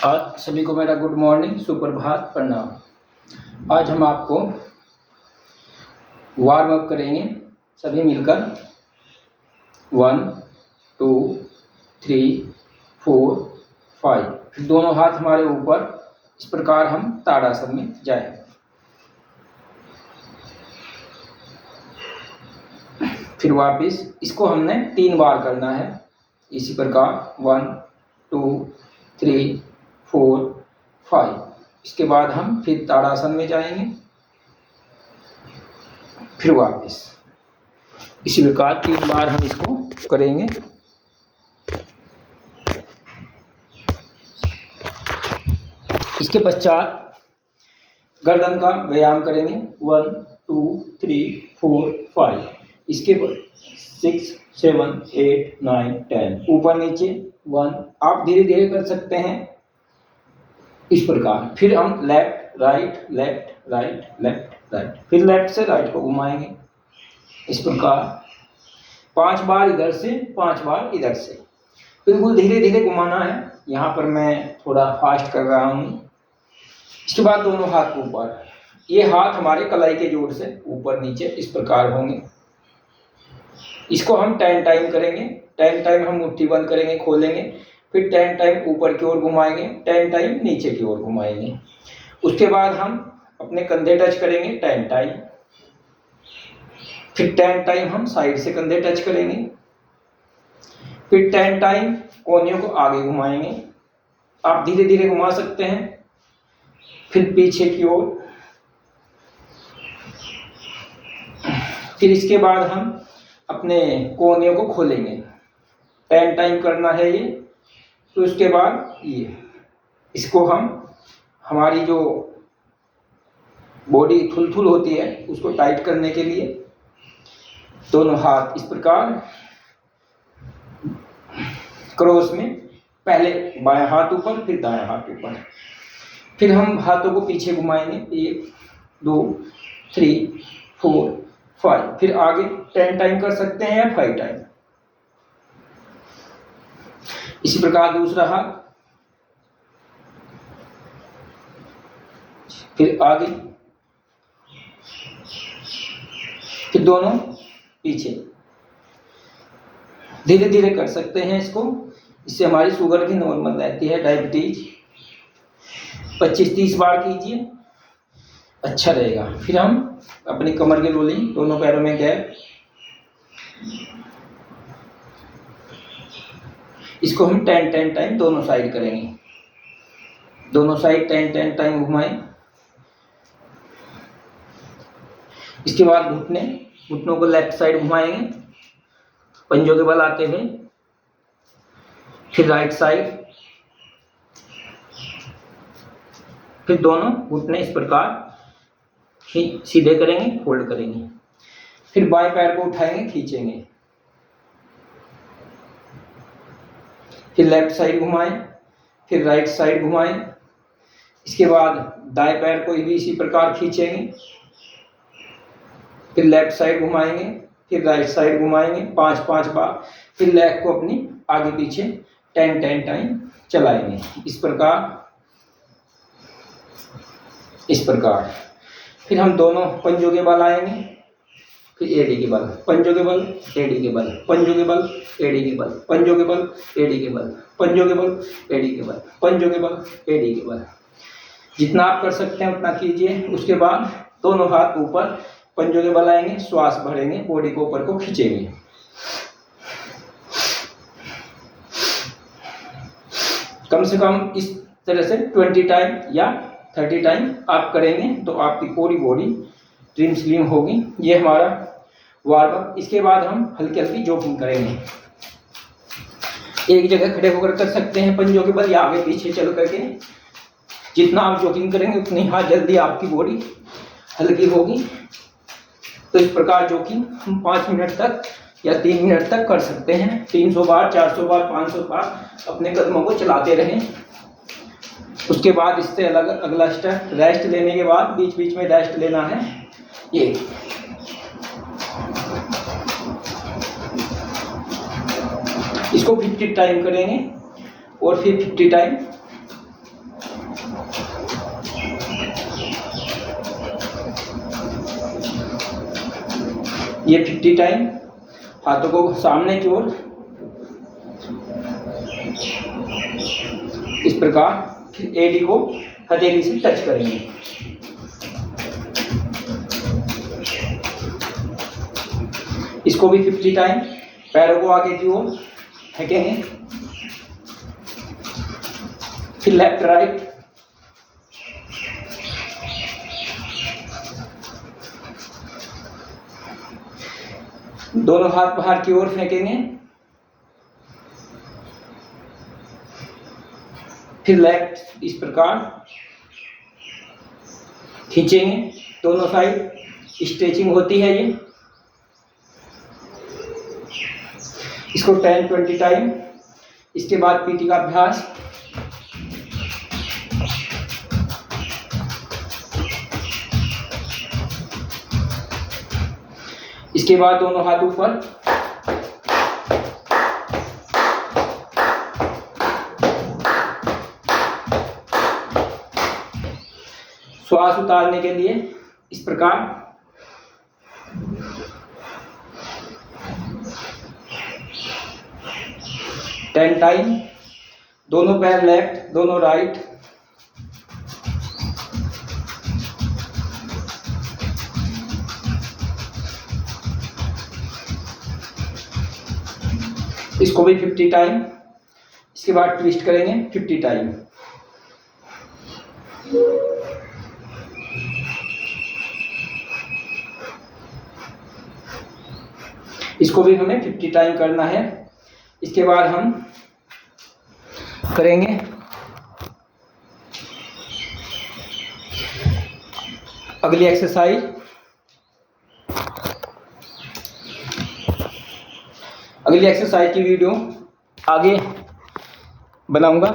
आज सभी को मेरा गुड मॉर्निंग, सुप्रभात, प्रणाम। आज हम आपको वार्म अप करेंगे सभी मिलकर। 1 2 3 4 5। फिर दोनों हाथ हमारे ऊपर, इस प्रकार हम ताड़ासन में जाएं। फिर वापस इसको हमने 3 बार करना है, इसी प्रकार 1 2 3 4 5। इसके बाद हम फिर ताड़ासन में जाएंगे, फिर वापस इसी प्रकार 3 बार हम इसको करेंगे। इसके पश्चात गर्दन का व्यायाम करेंगे। 1 2 3 4 5। इसके 6 7 8 9 10 ऊपर नीचे 1। आप धीरे धीरे कर सकते हैं इस प्रकार। फिर हम left right left right left right, फिर लेफ्ट से राइट को घुमाएंगे इस प्रकार। 5 बार इधर से 5 बार इधर से, बिल्कुल धीरे धीरे घुमाना है। यहाँ पर मैं थोड़ा फास्ट कर रहा हूँ। इसके बाद दोनों हाथ ऊपर, ये हाथ हमारे कलाई के जोड़ से ऊपर नीचे इस प्रकार होंगे। इसको हम 10 टाइम करेंगे। 10 टाइम हम मुट्ठी बंद करेंगे, खोलेंगे, फिर 10 टाइम ऊपर की ओर घुमाएंगे, 10 टाइम नीचे की ओर घुमाएंगे। उसके बाद हम अपने कंधे टच करेंगे 10 टाइम, फिर 10 टाइम हम साइड से कंधे टच करेंगे, फिर 10 टाइम कोहनियों को आगे घुमाएंगे। आप धीरे धीरे घुमा सकते हैं। फिर पीछे की ओर, फिर इसके बाद हम अपने कोहनियों को खोलेंगे। 10 टाइम करना है ये। तो उसके बाद ये, इसको हम हमारी जो बॉडी थुलथुल होती है उसको टाइट करने के लिए दोनों हाथ इस प्रकार क्रॉस में, पहले बायां हाथ ऊपर फिर दायां हाथ ऊपर। फिर हम हाथों को पीछे घुमाएंगे 1 2 3 4 5। फिर आगे 10 टाइम कर सकते हैं या 5 टाइम। इसी प्रकार दूसरा हाथ, फिर आगे, फिर दोनों पीछे। धीरे धीरे कर सकते हैं इसको, इससे हमारी शुगर भी नॉर्मल रहती है। डायबिटीज 25-30 बार कीजिए, अच्छा रहेगा। फिर हम अपनी कमर की रोलिंग, दोनों पैरों में गैप, इसको हम 10 टाइम दोनों साइड करेंगे। दोनों साइड 10 टाइम घुमाएं। इसके बाद घुटनों को लेफ्ट साइड घुमाएंगे पंजों के बल आते हुए, फिर राइट साइड, फिर दोनों घुटने इस प्रकार सीधे करेंगे, फोल्ड करेंगे। फिर बाएं पैर को उठाएंगे, खींचेंगे, फिर लेफ्ट साइड घुमाएं, फिर राइट साइड घुमाएं। इसके बाद दाएं पैर को भी इसी प्रकार खींचेंगे, फिर लेफ्ट साइड घुमाएंगे, फिर राइट साइड घुमाएंगे 5-5 बार। फिर लेग को अपनी आगे पीछे 10 टाइम चलाएंगे इस प्रकार। फिर हम दोनों पंजों के बल आएंगे, फिर एड़ी के बल, पंजों के बल, एड़ी के बल, पंजों के बल, एड़ी के बल, पंजों के बल, एड़ी के बल, पंजों के बल, एड़ी के बल, पंजों के बल, एड़ी के बल। जितना आप कर सकते हैं उतना कीजिए। उसके बाद दोनों हाथ ऊपर, पंजों के बल आएंगे, श्वास भरेंगे, बॉडी को ऊपर को खींचेंगे। कम से कम इस तरह से 20 टाइम या 30 टाइम आप करेंगे तो आपकी पूरी बॉडी ट्रिम स्लिम होगी। ये हमारा वार्म अप। इसके बाद हम हल्की हल्की जॉगिंग करेंगे। एक जगह खड़े होकर कर सकते हैं पंजों के बल, या आगे पीछे चल करके। जितना आप जॉगिंग करेंगे उतनी जल्दी आपकी बॉडी हल्की होगी। तो इस प्रकार जॉगिंग हम 5 मिनट तक या 3 मिनट तक कर सकते हैं। 300 बार, 400 बार, 500 बार अपने कदमों को चलाते रहें। उसके बाद इससे अगला स्टेप, रेस्ट लेने के बाद बीच बीच में रेस्ट लेना है। ये इसको 50 टाइम करेंगे और फिर 50 टाइम ये 50 टाइम हाथों को सामने की ओर इस प्रकार, फिर एडी को हथेली से टच करेंगे। इसको भी 50 टाइम पैरों को आगे की ओर फेंकेंगे। फिर लेफ्ट राइट, दोनों हाथ बाहर की ओर फेंकेंगे। फिर लेफ्ट इस प्रकार खींचेंगे दोनों साइड, स्ट्रेचिंग होती है ये। इसको 10-20 टाइम। इसके बाद पीटी का अभ्यास। इसके बाद दोनों हाथ ऊपर, श्वास उतारने के लिए इस प्रकार। टेन टाइम, दोनों पैर लेफ्ट, दोनों राइट। इसको भी 50 टाइम। इसके बाद ट्विस्ट करेंगे 50 टाइम। इसको भी हमें 50 टाइम करना है। इसके बाद हम करेंगे अगली एक्सरसाइज। अगली एक्सरसाइज की वीडियो आगे बनाऊंगा।